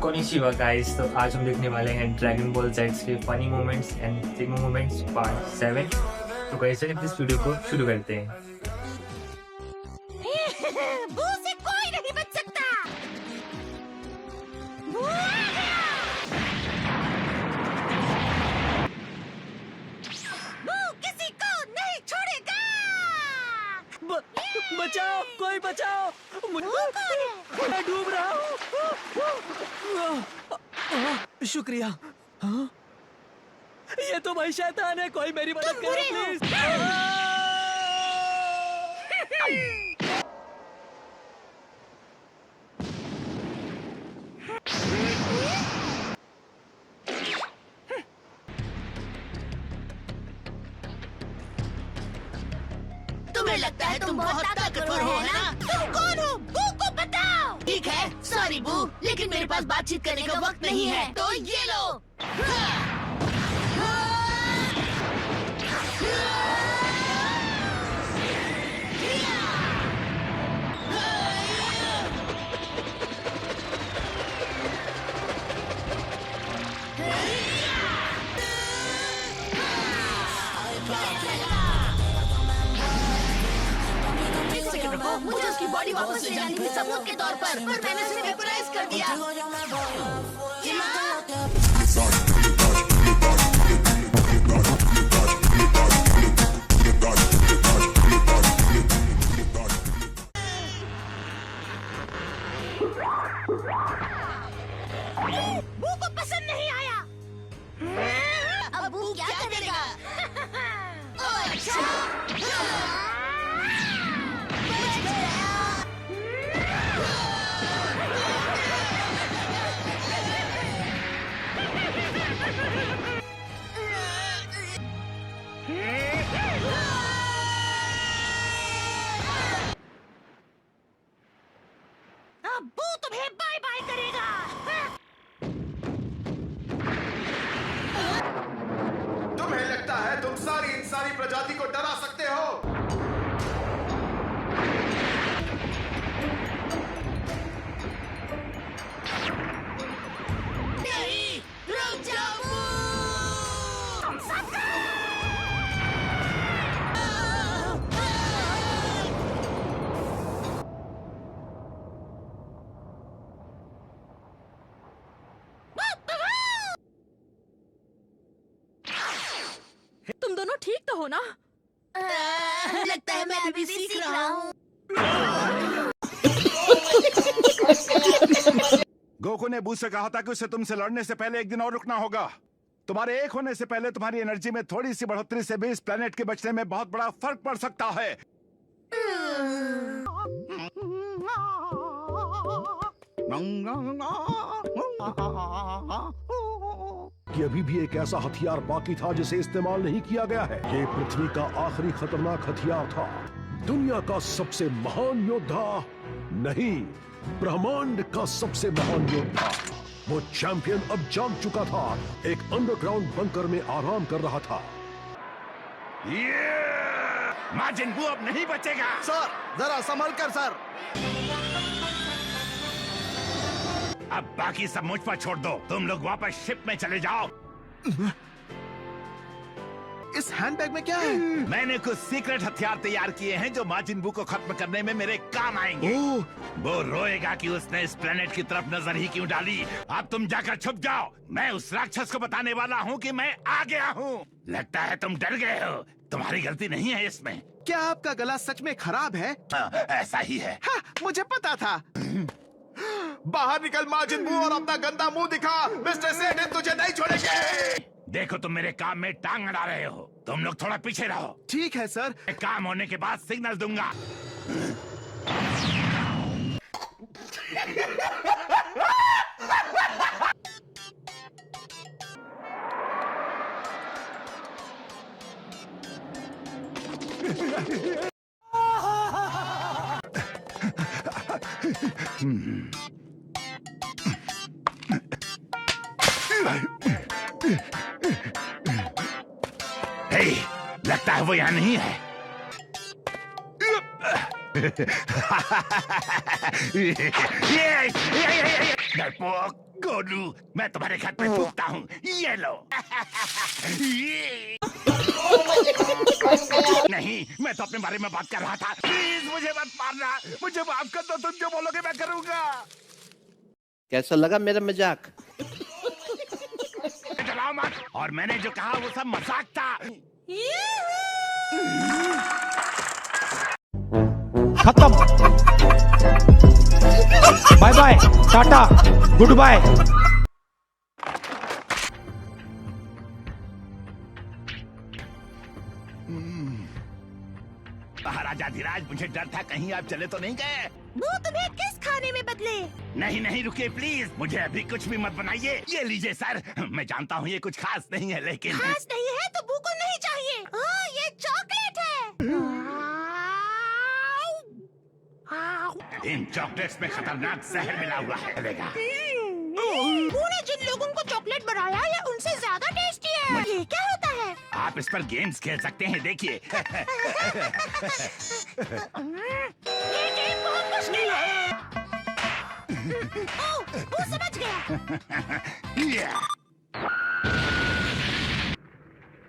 कोनिशिवा guys, तो आज हम देखने वाले हैं ड्रैगन बॉल जेट्स के funny moments and sigma moments part 7। तो गाइस चलिए इस वीडियो को शुरू करते हैं। बू से कोई नहीं बच सकता। बू आ गया। बू किसी को नहीं छोड़ेगा। बचाओ, कोई बचाओ, बू कौन है? मैं डूब रहा हूँ। शुक्रिया। हाँ? ये तो भाई शैतान है, कोई मेरी मदद तुम करो बुरे हो। प्लीज। तुम्हें लगता है तुम बहुत ताकतवर हो, है ना? तुम कौन हो? बू को बताओ। ठीक है, सॉरी बू, लेकिन मेरे पास बातचीत करने का वक्त नहीं है। तो ये लो। एक सेकंड रुको, मुझे उसकी बॉडी वापस ले जानी थी सबूत के तौर पर मैंने उसे वेपराइज कर दिया। बू को पसंद नहीं आया। अब बू क्या करेगा? ओह, अच्छा। बच गया। अब बू तुम्हें बाय बाय करेगा। तुम्हें लगता है तुम सारी इंसानी प्रजाति को डरा सकते हो? नहीं, रुक जाओ बू। तुम दोनों ठीक तो हो ना? लगता है मैं अभी सीख रहा हूँ। गोकू ने बू से कहा था कि उसे तुमसे लड़ने से पहले एक दिन और रुकना होगा। तुम्हारे एक होने से पहले तुम्हारी एनर्जी में थोड़ी सी बढ़ोतरी से भी इस प्लेनेट के बचने में बहुत बड़ा फर्क पड़ सकता है। कि अभी भी एक ऐसा हथियार बाकी था जिसे इस्तेमाल नहीं किया गया है। ये पृथ्वी का आखिरी खतरनाक हथियार था। दुनिया का सबसे महान योद्धा नहीं, ब्रह्मांड का सबसे महान योद्धा। वो चैंपियन अब जाग चुका था, एक अंडरग्राउंड बंकर में आराम कर रहा था। माजिन बू अब नहीं बचेगा। सर, जरा संभल कर सर। अब बाकी सब मुझ पर छोड़ दो। तुम लोग वापस शिप में चले जाओ। इस हैंडबैग में क्या है? मैंने कुछ सीक्रेट हथियार तैयार किए हैं जो माजिन बू को खत्म करने में मेरे काम आएंगे। वो रोएगा कि उसने इस प्लेनेट की तरफ नजर ही क्यों डाली। अब तुम जाकर छुप जाओ। मैं उस राक्षस को बताने वाला हूँ कि मैं आ गया हूँ। लगता है तुम डर गए हो। तुम्हारी गलती नहीं है इसमें। क्या आपका गला सच में खराब है? ऐसा ही है। हाँ, मुझे पता था। बाहर निकल माजिन बू और अपना गंदा मुंह दिखा। मिस्टर सेठ तुझे नहीं छोड़ेंगे। देखो तुम मेरे काम में टांग अड़ा रहे हो। तुम लोग थोड़ा पीछे रहो। ठीक है सर। काम होने के बाद सिग्नल दूंगा। हे, लगता है वो यहाँ नहीं है। डरपोक गोलू, मैं तुम्हारे घर पे थूकता हूँ, ये लो। नहीं, मैं तो अपने बारे में बात कर रहा था। प्लीज मुझे मत मारना, मुझे माफ कर दो, तुम जो बोलोगे मैं करूँगा। कैसा लगा मेरा मजाक? डराओ मत, और मैंने जो कहा वो सब मजाक था। खत्म। Bye bye, tata, good bye. Maharaja Dhiraj, मुझे डर था कहीं आप चले तो नहीं गए। वो तुम्हें किस खाने में बदले? नहीं नहीं, रुकिए प्लीज, मुझे अभी कुछ भी मत बनाइए। ये लीजिए सर, मैं जानता हूँ ये कुछ खास नहीं है, लेकिन खास नहीं है तो बू को नहीं चाहिए। ये चॉकलेट है। इन चॉकलेट्स में खतरनाक जहर मिला हुआ है। चलेगा। बू ने जिन लोगों को चॉकलेट बनाया ये उनसे ज्यादा टेस्टी है। ये क्या होता है? आप इस पर गेम्स खेल सकते हैं, देखिए। ये गेम बहुत मुश्किल है। ओह, बू समझ गया।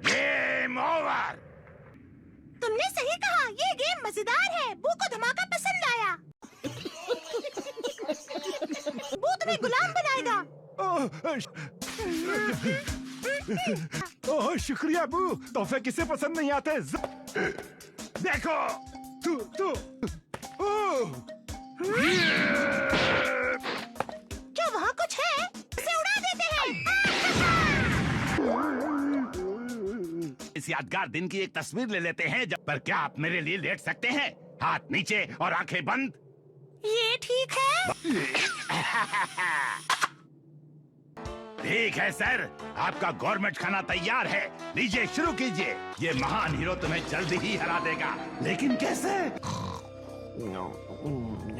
Game over. तुमने सही कहा, ये गेम मजेदार है। बू को धमाका पसंद आया। बू तुम्हें गुलाम बनाएगा। ओह शुक्रिया बू, तोहफे किसे पसंद नहीं आते। देखो तू क्या वहाँ कुछ है? इसे उड़ा देते हैं। इस यादगार दिन की एक तस्वीर ले लेते हैं। जब पर क्या आप मेरे लिए लेट सकते हैं? हाथ नीचे और आंखें बंद। ये ठीक है। ठीक है सर, आपका गवर्नमेंट खाना तैयार है। लीजिए शुरू कीजिए। ये महान हीरो तुम्हें जल्दी ही हरा देगा, लेकिन कैसे?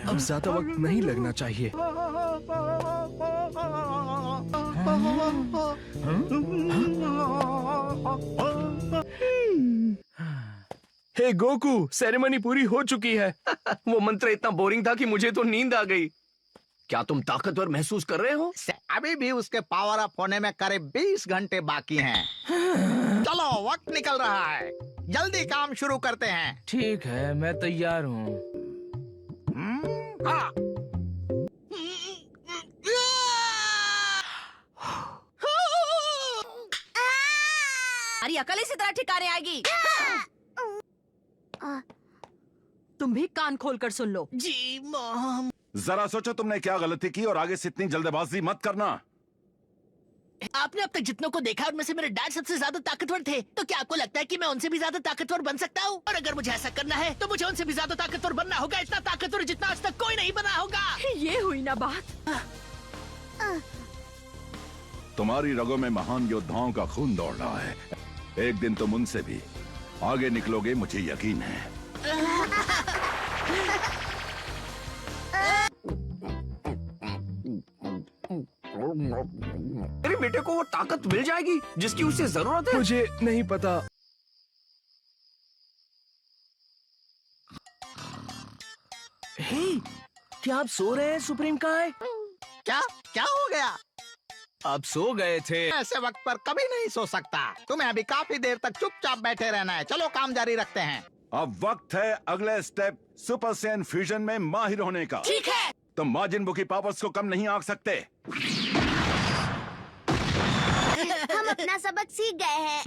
अब ज्यादा वक्त नहीं लगना चाहिए। हे गोकू, सेरेमनी पूरी हो चुकी है। वो मंत्र इतना बोरिंग था कि मुझे तो नींद आ गई। क्या तुम ताकतवर महसूस कर रहे हो? अभी भी उसके पावर अप होने में करीब 20 घंटे बाकी हैं। चलो वक्त निकल रहा है, जल्दी काम शुरू करते हैं। ठीक है, मैं तैयार हूँ। हाँ। अरे अकल इसी तरह ठिकाने आएगी। तुम भी कान खोल कर सुन लो। जी मॉम। जरा सोचो तुमने क्या गलती की और आगे से इतनी जल्दबाजी मत करना। आपने अब तक जितनों को देखा उनमें से मेरे डैड सबसे ज्यादा ताकतवर थे, तो क्या आपको लगता है कि मैं उनसे भी ज्यादा ताकतवर बन सकता हूँ? और अगर मुझे ऐसा करना है तो मुझे उनसे भी ज्यादा ताकतवर बनना होगा, इतना ताकतवर जितना आज तक कोई नहीं बना होगा। ये हुई ना बात। तुम्हारी रगों में महान योद्धाओं का खून दौड़ रहा है। एक दिन तुम उनसे भी आगे निकलोगे, मुझे यकीन है। मेरे बेटे को वो ताकत मिल जाएगी जिसकी उसे जरूरत है। मुझे नहीं पता। हे, क्या आप सो रहे हैं? सुप्रीम कहाँ है? क्या क्या हो गया? आप सो गए थे। ऐसे वक्त पर कभी नहीं सो सकता। तुम्हें अभी काफी देर तक चुपचाप बैठे रहना है। चलो काम जारी रखते हैं। अब वक्त है अगले स्टेप सुपर सैयन फ्यूजन में माहिर होने का। ठीक है। तुम माजिन बू की पावर्स को कम नहीं आंक सकते। हम अपना सबक सीख गए हैं।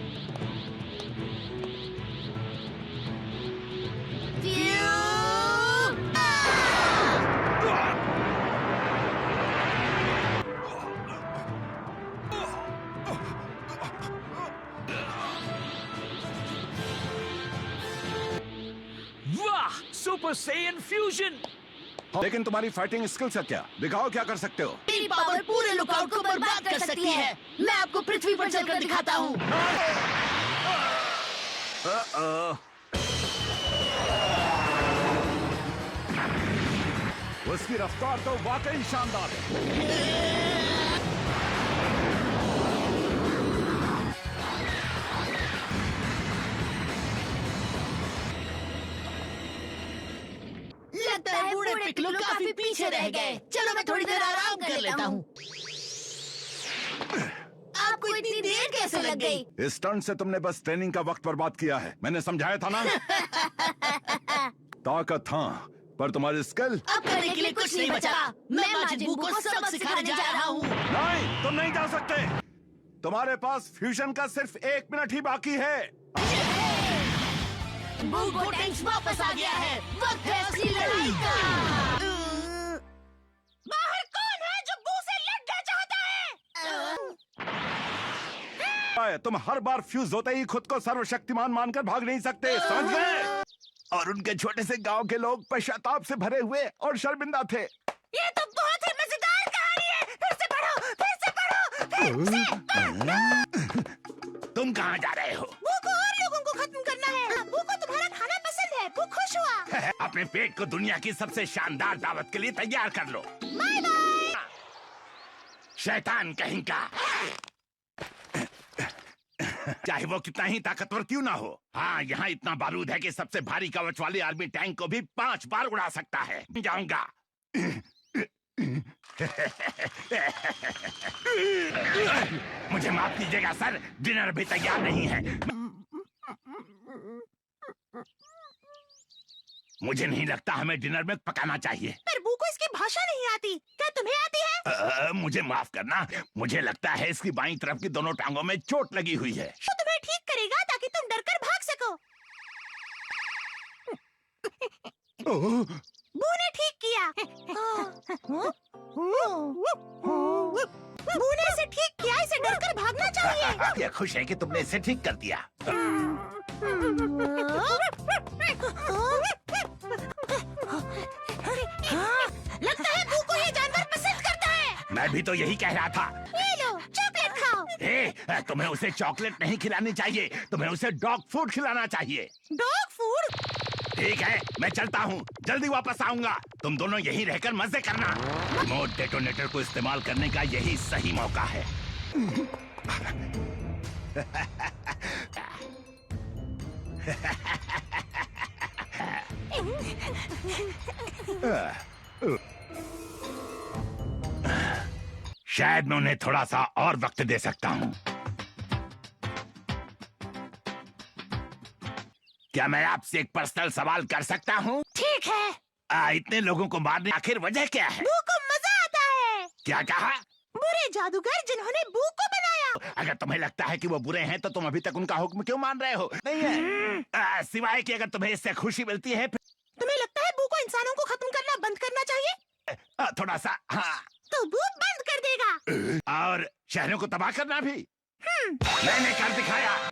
वाह, सुपर सैयन फ्यूजन। लेकिन तुम्हारी फाइटिंग स्किल्स का क्या? दिखाओ क्या कर सकते हो। मेरी पावर पूरे लुकआउट को बर्बाद कर सकती है। मैं आपको पृथ्वी पर चलकर दिखाता हूँ। उसकी रफ्तार तो वाकई शानदार है। भी पीछे रह गए। चलो मैं थोड़ी देर आराम कर लेता हूँ। आपको इतनी देर कैसे लग गई? इस स्टंट से तुमने बस ट्रेनिंग का वक्त बर्बाद किया है। मैंने समझाया था ना। ताकत था, पर तुम्हारी स्किल। अब करने के लिए कुछ नहीं बचा। मैं माजिद बू को सबक सिखाने जा रहा हूँ। नहीं, तुम नहीं जा सकते। तुम्हारे पास फ्यूजन का सिर्फ 1 मिनट ही बाकी है। बू गोटेंक्स वापस आ गया है। वक्त है असली लड़ाई का। बाहर कौन है जो बू से लड़ना चाहता है? तुम हर बार फ्यूज होते ही खुद को सर्वशक्तिमान मानकर भाग नहीं सकते, समझ गए? और उनके छोटे से गांव के लोग पश्चाताप से भरे हुए और शर्मिंदा थे। ये तो बहुत ही मजेदार कहानी है। फिर से पढ़ो, फिर से पढ़ो, फिर से पढ़ो। तुम कहाँ जा रहे हो? बू को और लोगों को खत्म करना है। बू को तुम्हारा खाना पसंद है। बू खुश हुआ। अपने पेट को दुनिया की सबसे शानदार दावत के लिए तैयार कर लो। Bye bye. शैतान कहीं का, चाहे वो कितना ही ताकतवर क्यों ना हो। हाँ, यहाँ इतना बारूद है कि सबसे भारी कवच वाली आर्मी टैंक को भी 5 बार उड़ा सकता है। जाऊंगा। मुझे माफ कीजिएगा सर, डिनर भी तैयार नहीं है। मुझे नहीं लगता हमें डिनर में पकाना चाहिए। पर बू को इसकी भाषा नहीं आती। क्या तुम्हें आती है? मुझे माफ करना, मुझे लगता है इसकी बाईं तरफ की दोनों टांगों में चोट लगी हुई है। वो तुम्हें ठीक करेगा ताकि तुम डरकर भाग सको। बू ने ठीक किया। बू ने इसे ठीक किया। इसे डरकर भागना चाहिए। ये खुश है कि तुमने इसे ठीक कर दिया। लगता है बू को ये जानवर पसंद करता है। मैं भी तो यही कह रहा था। ये लो, चॉकलेट खाओ। तुम्हें उसे चॉकलेट नहीं खिलानी चाहिए, तुम्हें उसे डॉग फूड खिलाना चाहिए। Dog food? ठीक है, मैं चलता हूँ, जल्दी वापस आऊंगा। तुम दोनों यहीं रहकर मजे करना। रिमोट डेटोनेटर को इस्तेमाल करने का यही सही मौका है। शायद मैं उन्हें थोड़ा सा और वक्त दे सकता हूँ। क्या मैं आपसे एक पर्सनल सवाल कर सकता हूँ? ठीक है। इतने लोगों को मारने आखिर वजह क्या है? बू को मजा आता है। क्या कहा? बुरे जादूगर जिन्होंने बू को बनाया। अगर तुम्हें लगता है कि वो बुरे हैं तो तुम अभी तक उनका हुक्म क्यों मान रहे हो? नहीं है, सिवाय कि अगर तुम्हें इससे खुशी मिलती है। तुम्हें लगता है बू को इंसानों को खत्म करना बंद करना चाहिए? थोड़ा सा, हाँ। तो बू बंद कर देगा। और शहरों को तबाह करना भी। मैंने कर दिखाया।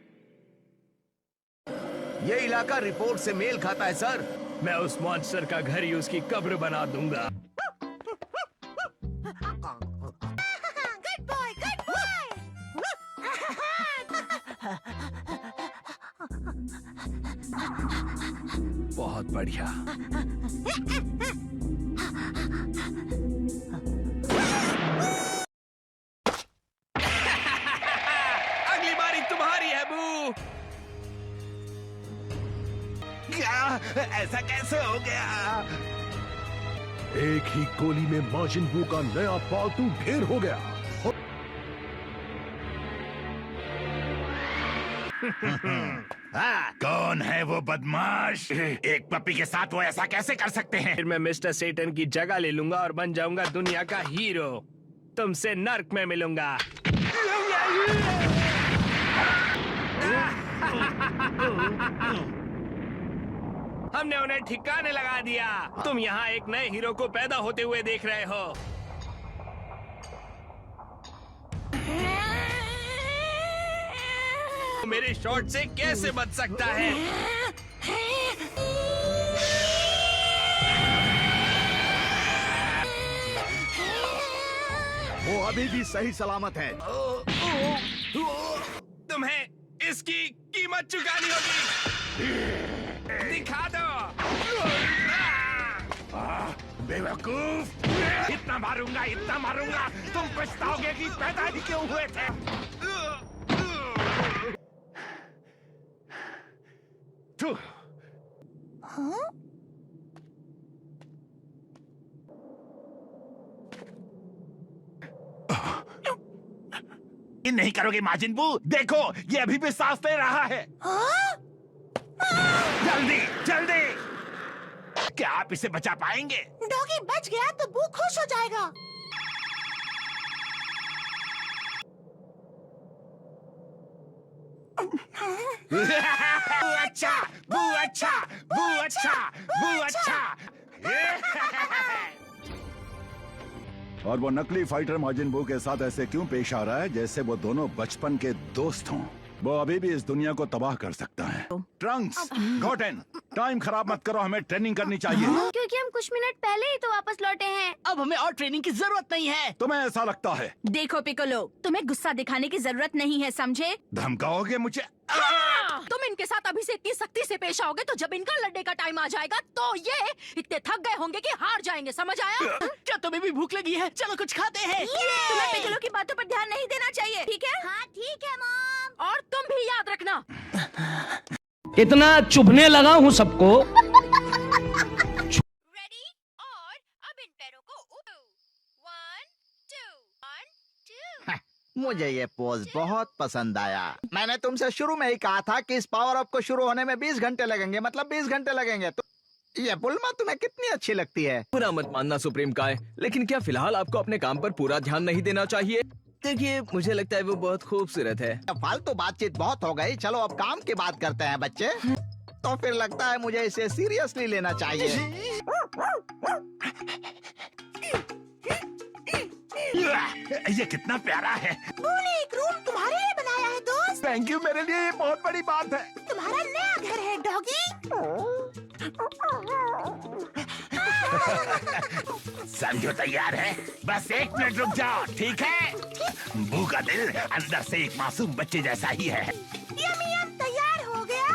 ये इलाका रिपोर्ट से मेल खाता है सर। मैं उस मॉन्स्टर का घर ही उसकी कब्र बना दूंगा। Good boy, good boy. बहुत बढ़िया। अगली बारी तुम्हारी है बू। क्या? ऐसा कैसे हो गया? एक ही गोली में माजिन बू का नया पालतू ढेर हो गया। कौन है वो बदमाश? एक पपी के साथ वो ऐसा कैसे कर सकते हैं? फिर मैं मिस्टर सेटन की जगह ले लूंगा और बन जाऊंगा दुनिया का हीरो। तुमसे नर्क में मिलूंगा। हमने उन्हें ठिकाने लगा दिया। तुम यहाँ एक नए हीरो को पैदा होते हुए देख रहे हो। मेरे शॉट से कैसे बच सकता है? वो अभी भी सही सलामत है। तुम्हें इसकी कीमत चुकानी होगी। दिखा दो। बेवकूफ! इतना मारूंगा, तुम पछताओगे कि पैदा ही क्यों हुए थे। नहीं करोगे माजिन बू? देखो ये अभी भी सांस ले रहा है। जल्दी जल्दी, क्या आप इसे बचा पाएंगे? डॉगी बच गया तो बू खुश हो जाएगा। अच्छा बू, अच्छा बू, अच्छा बू, अच्छा। और वो नकली फाइटर माजिन बू के साथ ऐसे क्यों पेश आ रहा है जैसे वो दोनों बचपन के दोस्त हों? वो अभी भी इस दुनिया को तबाह कर सकता है। ट्रंक्स, गोटेन, टाइम खराब मत करो, हमें ट्रेनिंग करनी चाहिए। क्योंकि हम कुछ मिनट पहले ही तो वापस लौटे हैं। अब हमें और ट्रेनिंग की जरूरत नहीं है। तुम्हें ऐसा लगता है? देखो पिकोलो, तुम्हें गुस्सा दिखाने की जरूरत नहीं है, समझे? धमकाओगे मुझे? तुम इनके साथ अभी से इतनी सख्ती से पेश आओगे तो जब इनका लड़ने का टाइम आ जाएगा तो ये इतने थक गए होंगे कि हार जाएंगे, समझ आया? क्या तुम्हें भी भूख लगी है? चलो कुछ खाते हैं। तुम्हें पिकोलो की बातों पर ध्यान नहीं देना चाहिए, ठीक है? हाँ ठीक है मॉम। और तुम भी याद रखना। इतना चुभने लगा हूँ सबको। रेडी और अब इन पैरों को ऊपर। 1 2 1 2। मुझे ये पोज बहुत पसंद आया। मैंने तुमसे शुरू में ही कहा था कि इस पावर अप को शुरू होने में 20 घंटे लगेंगे, मतलब 20 घंटे लगेंगे। तो ये बुल्मा तुम्हें कितनी अच्छी लगती है? बुरा मत मानना सुप्रीम काय, लेकिन क्या फिलहाल आपको अपने काम पर पूरा ध्यान नहीं देना चाहिए? देखिए, मुझे लगता है वो बहुत खूबसूरत है। फालतू बातचीत बहुत हो गई, चलो अब काम की बात करते हैं बच्चे। तो फिर लगता है मुझे इसे सीरियसली लेना चाहिए। ये कितना प्यारा है। बोले एक रूम तुम्हारे लिए बनाया है दोस्त। थैंक यू, मेरे लिए ये बहुत बड़ी बात है। तुम्हारा नया घर है डॉगी। समझो तैयार है? बस 1 मिनट रुक जाओ, ठीक है? बू का दिल अंदर से एक मासूम बच्चे जैसा ही है। यम्मी यम तैयार हो गया।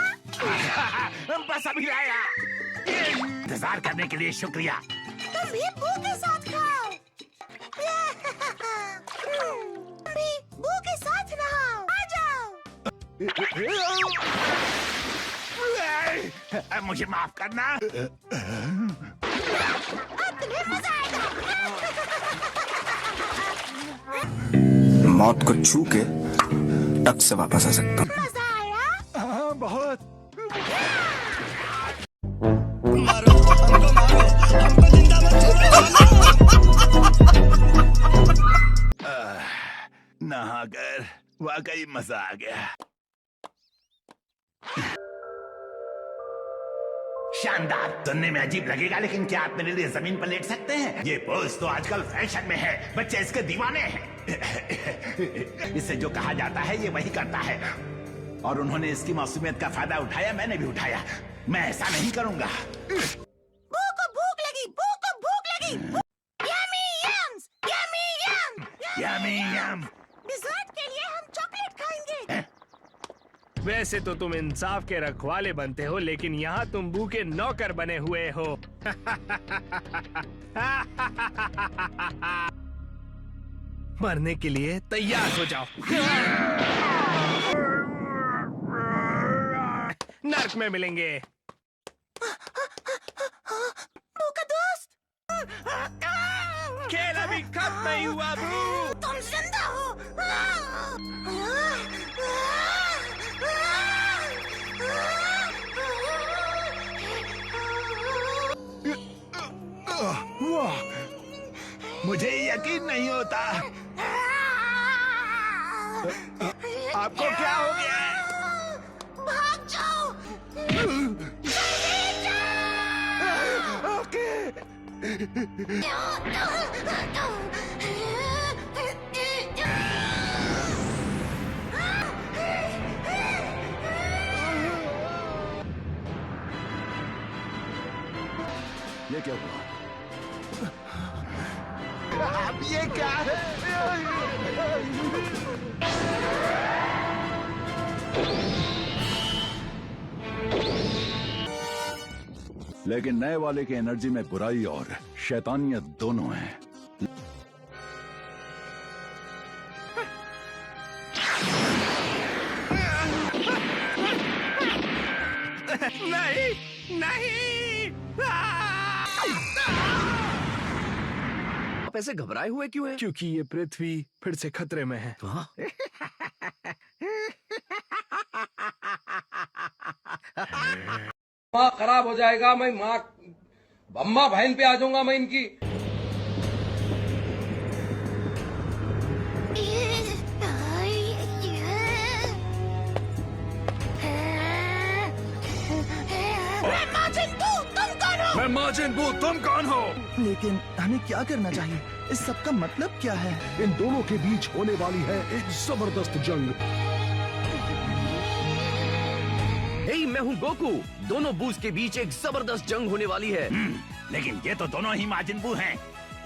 बस अभी आया। इंतजार करने के लिए शुक्रिया। तुम भी बू के साथ खाओ। तुम भी बू के साथ नहाओ। आ जाओ। मुझे माफ करना। अब तुम्हें मजा आएगा। मौत को छू के टक से वापस आ सकता हूँ। मजा आया? हाँ, बहुत। नहाकर वाकई मजा आ गया। शानदार। सुनने में अजीब लगेगा, लेकिन क्या आप मेरे लिए जमीन पर लेट सकते हैं? ये पोज तो आजकल फैशन में है, बच्चे इसके दीवाने हैं। इससे जो कहा जाता है ये वही करता है, और उन्होंने इसकी मासूमियत का फायदा उठाया, मैंने भी उठाया। मैं ऐसा नहीं करूंगा। बू को भूख लगी। बू को भूख लगी। Yummy Young's. यम्मी यम। यम्मी यम। डिजर्ट के लिए हम चॉकलेट खाएंगे। वैसे तो तुम इंसाफ के रखवाले बनते हो, लेकिन यहाँ तुम बू के नौकर बने हुए हो। मरने के लिए तैयार हो जाओ। नर्क में मिलेंगे। बू का दोस्त। खेल अभी खत्म नहीं हुआ बू। तुम जिंदा हो। वाह, मुझे यकीन नहीं होता। आपको क्या हो गया है? भाग जाओ। ओके। ये क्या हुआ? अब ये क्या है? लेकिन नए वाले की एनर्जी में बुराई और शैतानियत दोनों है। नहीं नहीं। आप ऐसे घबराए हुए क्यों हैं? क्योंकि ये पृथ्वी फिर से खतरे में है। हाँ? माँ खराब हो जाएगा, मैं माँ अम्मा बहन पे आ जाऊंगा मैं इनकी। मैं माजिन बू, तुम कौन हो? लेकिन हमें क्या करना चाहिए? इस सब का मतलब क्या है? इन दोनों के बीच होने वाली है एक जबरदस्त जंग। हे, मैं हूँ गोकू। दोनों बूस के बीच एक जबरदस्त जंग होने वाली है। लेकिन ये तो दोनों ही माजिन बू हैं।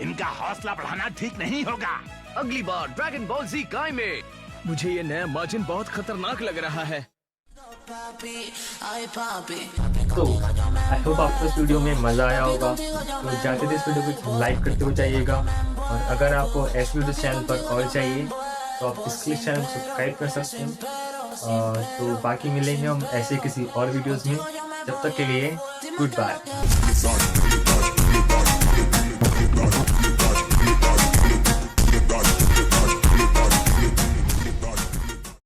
इनका हौसला बढ़ाना ठीक नहीं होगा। अगली बार ड्रैगन बॉल जी काय में। मुझे ये नया माजिन बहुत खतरनाक लग रहा है। तो आई होप आपको इस वीडियो में मज़ा आया होगा। तो जाते थे इस वीडियो को लाइक करते हुए जाइएगा, और अगर आपको ऐसे वीडियो चैनल पर और चाहिए तो आप इसके चैनल को सब्सक्राइब कर सकते हैं। तो बाकी मिलेंगे हम ऐसे किसी और वीडियोस में। जब तक के लिए गुड बाय।